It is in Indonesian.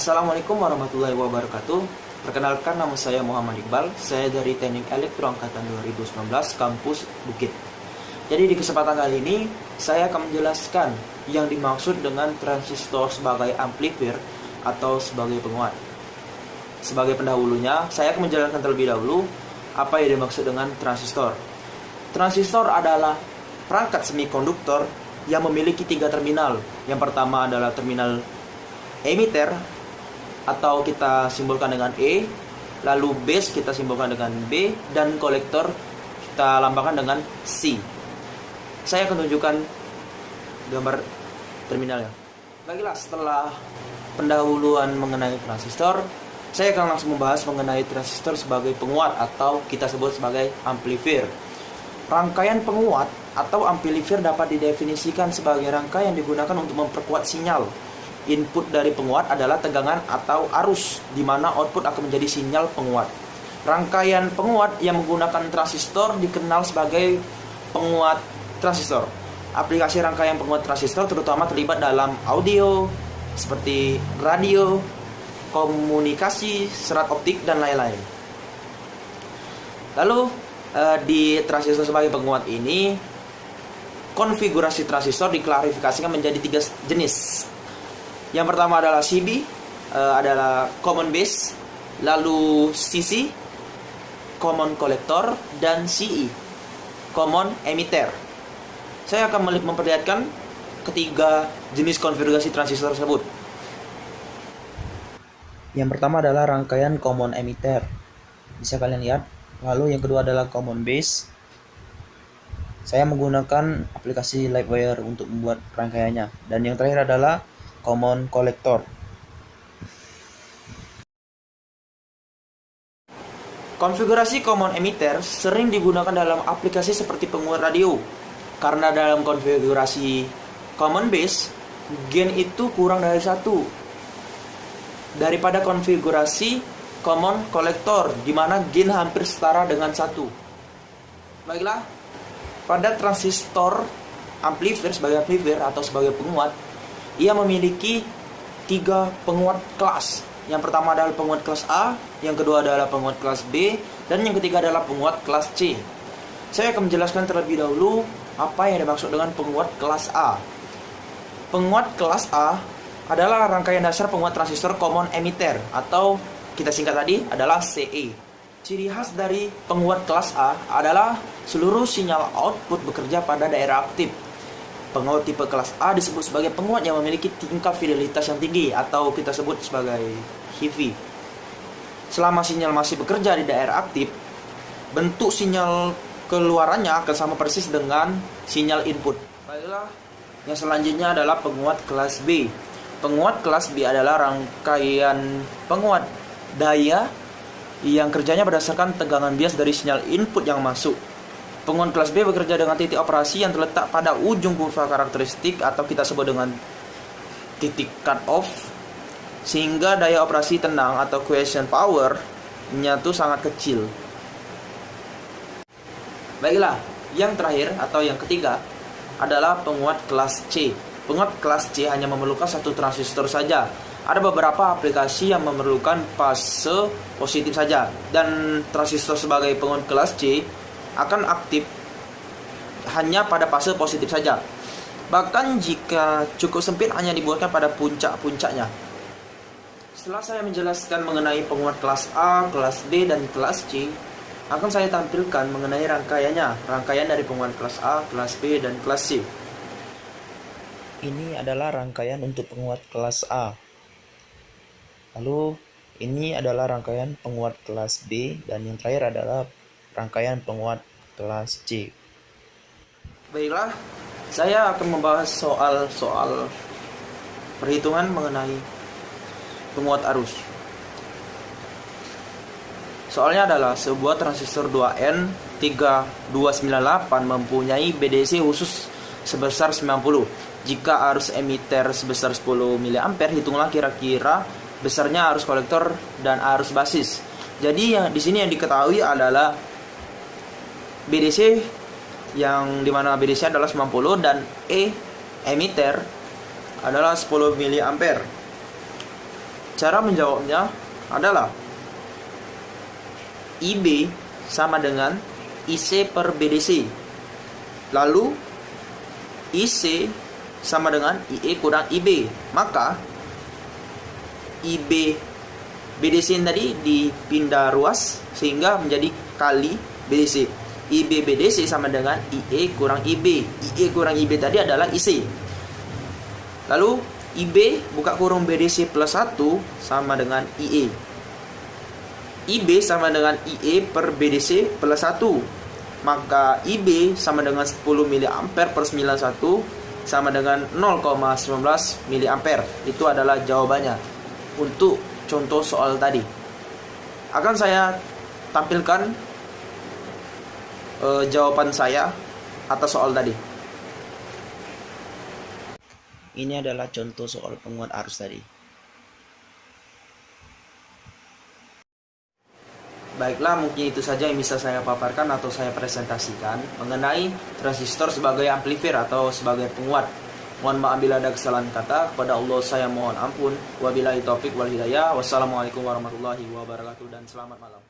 Assalamualaikum warahmatullahi wabarakatuh. Perkenalkan, nama saya Muhammad Iqbal. Saya dari Teknik Elektro Angkatan 2019 Kampus Bukit. Jadi di kesempatan kali ini saya akan menjelaskan yang dimaksud dengan transistor sebagai amplifier atau sebagai penguat. Sebagai pendahulunya, saya akan menjelaskan terlebih dahulu apa yang dimaksud dengan transistor. Transistor adalah perangkat semikonduktor yang memiliki 3 terminal. Yang pertama adalah terminal emitter atau kita simbolkan dengan E, lalu base kita simbolkan dengan B, dan kolektor kita lambangkan dengan C. Saya akan tunjukkan gambar terminalnya. Baiklah, setelah pendahuluan mengenai transistor, saya akan langsung membahas mengenai transistor sebagai penguat atau kita sebut sebagai amplifier. Rangkaian penguat atau amplifier dapat didefinisikan sebagai rangkaian yang digunakan untuk memperkuat sinyal. Input dari penguat adalah tegangan atau arus, di mana output akan menjadi sinyal penguat. Rangkaian penguat yang menggunakan transistor dikenal sebagai penguat transistor. Aplikasi rangkaian penguat transistor terutama terlibat dalam audio, seperti radio, komunikasi, serat optik, dan lain-lain. Lalu, di transistor sebagai penguat ini, konfigurasi transistor diklarifikasikan menjadi 3 jenis. Yang pertama adalah CB, adalah common base, lalu CC, common collector, dan CE, common emitter. Saya akan memperlihatkan ketiga jenis konfigurasi transistor tersebut. Yang pertama adalah rangkaian common emitter, bisa kalian lihat. Lalu yang kedua adalah common base. Saya menggunakan aplikasi Livewire untuk membuat rangkaiannya. Dan yang terakhir adalah common collector. Konfigurasi common emitter sering digunakan dalam aplikasi seperti penguat radio, karena dalam konfigurasi common base, gain itu kurang dari 1 daripada konfigurasi common collector, di mana gain hampir setara dengan 1. Baiklah, pada transistor amplifier sebagai amplifier atau sebagai penguat, ia memiliki 3 penguat kelas. Yang pertama adalah penguat kelas A, yang kedua adalah penguat kelas B, dan yang ketiga adalah penguat kelas C. Saya akan menjelaskan terlebih dahulu apa yang dimaksud dengan penguat kelas A. Penguat kelas A adalah rangkaian dasar penguat transistor common emitter atau kita singkat tadi adalah CE. Ciri khas dari penguat kelas A adalah seluruh sinyal output bekerja pada daerah aktif. Penguat tipe kelas A disebut sebagai penguat yang memiliki tingkat fidelitas yang tinggi atau kita sebut sebagai HIFI. Selama sinyal masih bekerja di daerah aktif, bentuk sinyal keluarannya akan sama persis dengan sinyal input. Baiklah, yang selanjutnya adalah penguat kelas B. Penguat kelas B adalah rangkaian penguat daya yang kerjanya berdasarkan tegangan bias dari sinyal input yang masuk. Penguat kelas B bekerja dengan titik operasi yang terletak pada ujung kurva karakteristik atau kita sebut dengan titik cut off, sehingga daya operasi tenang atau quiescent power-nya itu sangat kecil. Baiklah, yang terakhir atau yang ketiga adalah penguat kelas C. Penguat kelas C hanya memerlukan 1 transistor saja. Ada beberapa aplikasi yang memerlukan fase positif saja, dan transistor sebagai penguat kelas C akan aktif hanya pada fase positif saja. Bahkan jika cukup sempit hanya dibuatkan pada puncak-puncaknya. Setelah saya menjelaskan mengenai penguat kelas A, kelas B, dan kelas C, akan saya tampilkan mengenai rangkaiannya. Rangkaian dari penguat kelas A, kelas B, dan kelas C. Ini adalah rangkaian untuk penguat kelas A. Lalu ini adalah rangkaian penguat kelas B, dan yang terakhir adalah rangkaian penguat kelas C. Baiklah, saya akan membahas soal perhitungan mengenai penguat arus. Soalnya adalah sebuah transistor 2N3298 mempunyai BDC khusus sebesar 90. Jika arus emitter sebesar 10 mA, hitunglah kira-kira besarnya arus kolektor dan arus basis. Jadi di sini yang diketahui adalah BDC, yang dimana BDC adalah 90 dan emitter adalah 10 mA. Cara menjawabnya adalah IB sama dengan IC per BDC. Lalu IC sama dengan IE kurang IB. Maka IB BDC tadi dipindah ruas sehingga menjadi kali BDC. IB BDC sama dengan IE kurang IB. IE kurang IB tadi adalah IC. Lalu IB buka kurung BDC plus 1 sama dengan IE. IB sama dengan IE per BDC plus 1. Maka IB sama dengan 10 mA per 91 sama dengan 0,19 mA. Itu adalah jawabannya untuk contoh soal tadi. Akan saya tampilkan jawaban saya atas soal tadi. Ini adalah contoh soal penguat arus tadi. Baiklah, mungkin itu saja yang bisa saya paparkan atau saya presentasikan mengenai transistor sebagai amplifier atau sebagai penguat. Mohon maaf bila ada kesalahan kata. Kepada Allah saya mohon ampun. Wabillahi taufik wal hidayah. Wassalamualaikum warahmatullahi wabarakatuh dan selamat malam.